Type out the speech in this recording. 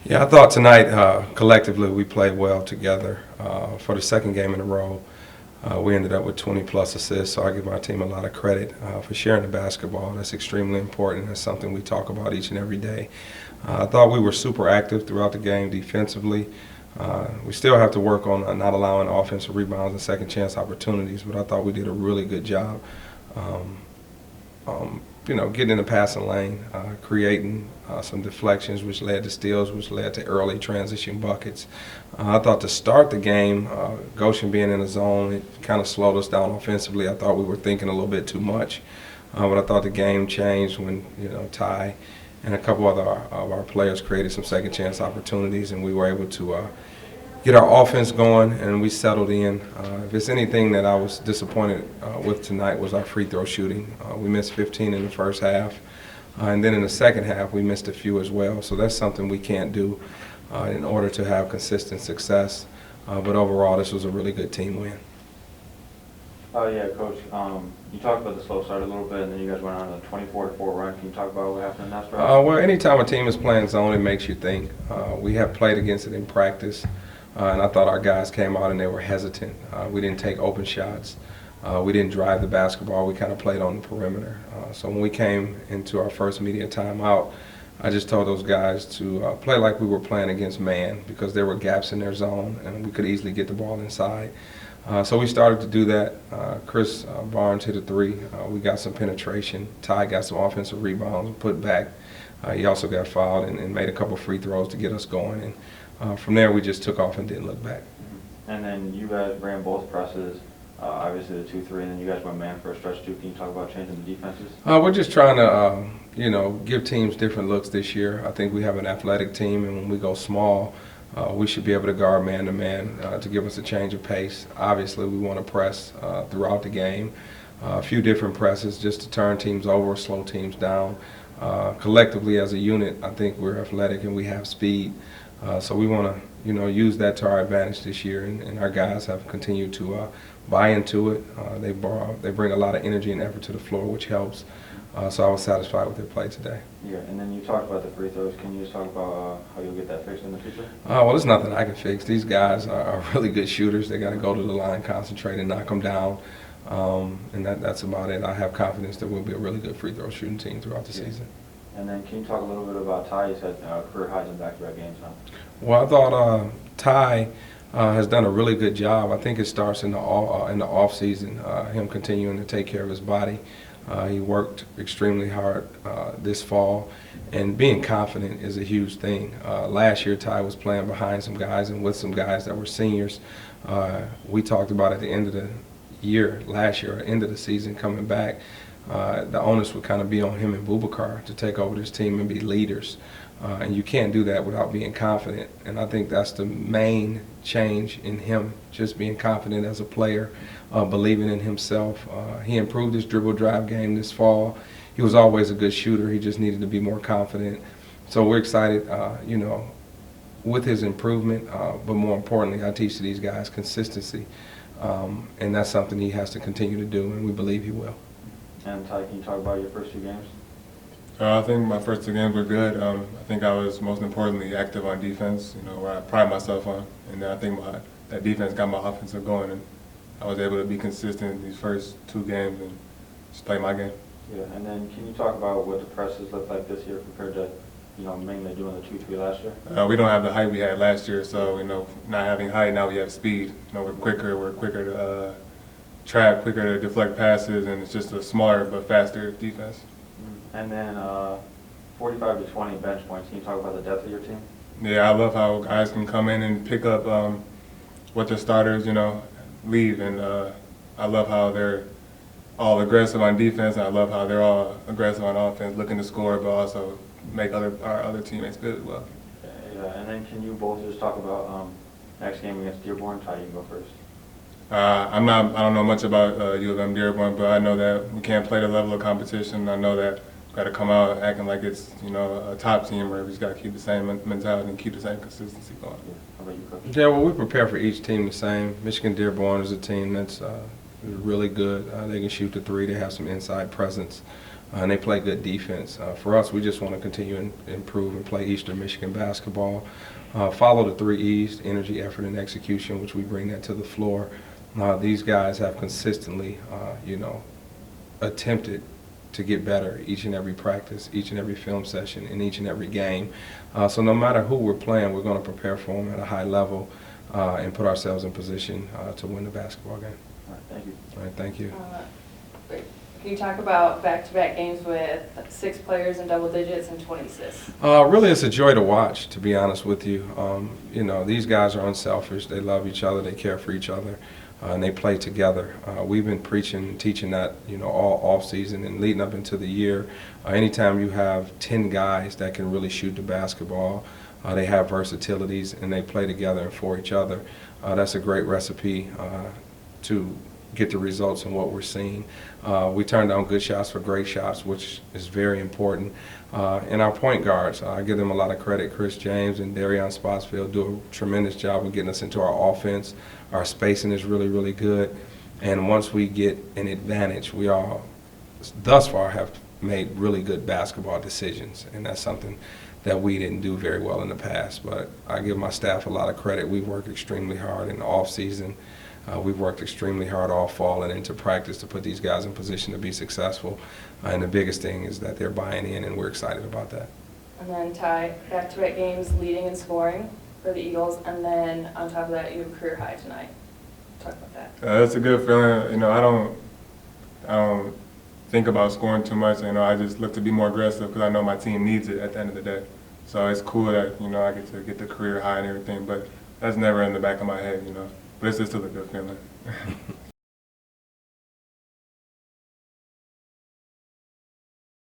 Yeah, I thought tonight collectively we played well together. For the second game in a row, we ended up with 20-plus assists, so I give my team a lot of credit for sharing the basketball. That's extremely important. That's something we talk about each and every day. I thought we were super active throughout the game defensively. We still have to work on not allowing offensive rebounds and second chance opportunities, but I thought we did a really good job. Um, Getting in the passing lane, creating some deflections, which led to steals, which led to early transition buckets. I thought to start the game, Goshen being in the zone, it kind of slowed us down offensively. I thought we were thinking a little bit too much, but I thought the game changed when Ty and a couple of our players created some second chance opportunities, and we were able to get our offense going, and we settled in. If it's anything that I was disappointed with tonight was our free throw shooting. We missed 15 in the first half, and then in the second half we missed a few as well. So that's something we can't do in order to have consistent success. But overall, this was a really good team win. Oh yeah, Coach. You talked about the slow start a little bit, and then you guys went on a 24-4 run. Can you talk about what happened in that stretch? Well, anytime a team is playing zone, it makes you think. We have played against it in practice. And I thought our guys came out and they were hesitant. We didn't take open shots. We didn't drive the basketball. We kind of played on the perimeter. So when we came into our first media timeout, I just told those guys to play like we were playing against man, because there were gaps in their zone and we could easily get the ball inside. So we started to do that. Chris Barnes hit a three. We got some penetration. Ty got some offensive rebounds, put back. He also got fouled and made a couple free throws to get us going. And from there, we just took off and didn't look back. And then you guys ran both presses, obviously the 2-3, and then you guys went man for a stretch too. Can you talk about changing the defenses? We're just trying to, give teams different looks this year. I think we have an athletic team, and when we go small, we should be able to guard man-to-man to give us a change of pace. Obviously, we want to press throughout the game, a few different presses just to turn teams over, slow teams down. Collectively as a unit, I think we're athletic and we have speed. So we want to, use that to our advantage this year, and our guys have continued to buy into it. They bring a lot of energy and effort to the floor, which helps. So I was satisfied with their play today. Yeah, and then you talked about the free throws. Can you just talk about how you'll get that fixed in the future? Well, there's nothing I can fix. These guys are really good shooters. They got to go to the line, concentrate, and knock them down. And that's about it. I have confidence that we'll be a really good free throw shooting team throughout the season. And then can you talk a little bit about Ty? You said career highs in back-to-back games now. Well, I thought Ty has done a really good job. I think it starts in the off season, him continuing to take care of his body. He worked extremely hard this fall, and being confident is a huge thing. Last year, Ty was playing behind some guys and with some guys that were seniors. We talked about at the end of the year, last year, or end of the season, coming back, the onus would kind of be on him and Boubacar to take over this team and be leaders. And you can't do that without being confident. And I think that's the main change in him, just being confident as a player, believing in himself. He improved his dribble drive game this fall. He was always a good shooter. He just needed to be more confident. So we're excited, with his improvement. But more importantly, I teach these guys consistency. And that's something he has to continue to do, and we believe he will. And Ty, can you talk about your first two games? I think my first two games were good. I think I was most importantly active on defense, where I pride myself on. And then I think that defense got my offensive going, and I was able to be consistent these first two games and just play my game. Yeah, and then can you talk about what the presses look like this year compared to, mainly doing the 2-3 last year? We don't have the height we had last year, so, not having height, now we have speed. We're quicker to trap, quicker to deflect passes, and it's just a smaller but faster defense. And then 45 to 20 bench points. Can you talk about the depth of your team? Yeah, I love how guys can come in and pick up what the starters, leave, and I love how they're all aggressive on defense, and I love how they're all aggressive on offense, looking to score, but also make our other teammates good as well. Yeah, and then can you both just talk about next game against Dearborn? Ty, you can go first. I don't know much about U of M Dearborn, but I know that we can't play the level of competition. I know that we've got to come out acting like it's a top team, where we just got to keep the same mentality and keep the same consistency going. Yeah. How about you, Coach? Yeah, well, we prepare for each team the same. Michigan Dearborn is a team that's really good. They can shoot the three. They have some inside presence. and they play good defense. For us, we just want to continue and improve and play Eastern Michigan basketball. Follow the 3 E's, energy, effort, and execution, which we bring that to the floor. These guys have consistently, attempted to get better each and every practice, each and every film session, and each and every game. So no matter who we're playing, we're going to prepare for them at a high level and put ourselves in position to win the basketball game. All right, thank you. All right, thank you. Can you talk about back-to-back games with 6 players in double digits and 20 assists? Really, it's a joy to watch, to be honest with you. These guys are unselfish. They love each other. They care for each other. And they play together. We've been preaching and teaching that, all off season and leading up into the year. Anytime you have 10 guys that can really shoot the basketball, they have versatilities and they play together and for each other. That's a great recipe to get the results in what we're seeing. We turn down good shots for great shots, which is very important. And our point guards, I give them a lot of credit. Chris James and Darion Spotsfield do a tremendous job of getting us into our offense. Our spacing is really, really good. And once we get an advantage, we all, thus far, have made really good basketball decisions. And that's something that we didn't do very well in the past. But I give my staff a lot of credit. We've worked extremely hard in the off season. We've worked extremely hard all fall and into practice to put these guys in position to be successful. And the biggest thing is that they're buying in, and we're excited about that. And then Ty, back-to-back games leading in scoring for the Eagles, and then on top of that, you have a career high tonight. Talk about that. That's a good feeling. I don't think about scoring too much. I just look to be more aggressive because I know my team needs it at the end of the day. So it's cool that I get to get the career high and everything, but that's never in the back of my head. But it's just still a good feeling.